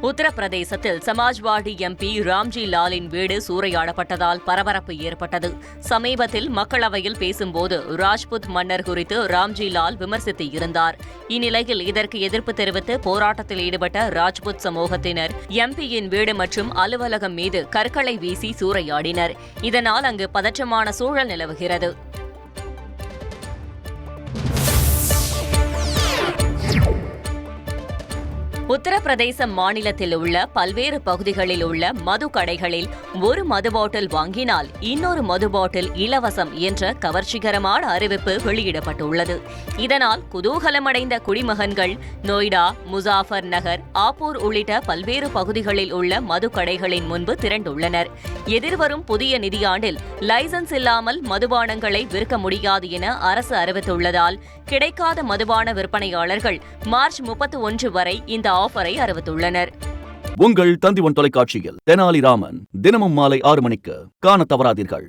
உத்தரப்பிரதேசத்தில் சமாஜ்வாடி எம்பி ராம்ஜி லாலின் வீடு சூறையாடப்பட்டதால் பரபரப்பு ஏற்பட்டது. சமீபத்தில் மக்களவையில் பேசும்போது ராஜ்புத் மன்னர் குறித்து ராம்ஜி லால் விமர்சித்து இருந்தார். இந்நிலையில் இதற்கு எதிர்ப்பு தெரிவித்து போராட்டத்தில் ஈடுபட்ட ராஜ்புத் சமூகத்தினர் எம்பியின் வீடு மற்றும் அலுவலகம் மீது கற்களை வீசி சூறையாடினர். இதனால் அங்கு பதற்றமான சூழல் நிலவுகிறது. உத்தரப்பிரதேச மாநிலத்தில் உள்ள பல்வேறு பகுதிகளில் உள்ள மது கடைகளில் ஒரு மது பாட்டில் வாங்கினால் இன்னொரு மது பாட்டில் இலவசம் என்ற கவர்ச்சிகரமான அறிவிப்பு வெளியிடப்பட்டுள்ளது. இதனால் குதூகலமடைந்த குடிமகன்கள் நொய்டா, முசாஃபர் நகர், ஆப்பூர் உள்ளிட்ட பல்வேறு பகுதிகளில் உள்ள மது கடைகளின் முன்பு திரண்டுள்ளனர். எதிர்வரும் புதிய நிதியாண்டில் லைசன்ஸ் இல்லாமல் மதுபானங்களை விற்க முடியாது என அரசு அறிவித்துள்ளதால் கிடைக்காத மதுபான விற்பனையாளர்கள் மார்ச் 31 வரை இந்த ஆஃபரை அறிவித்துள்ளனர். உங்கள் தந்திவன் தொலைக்காட்சியில் தெனாலிராமன் தினமும் மாலை 6 மணிக்கு காண தவறாதீர்கள்.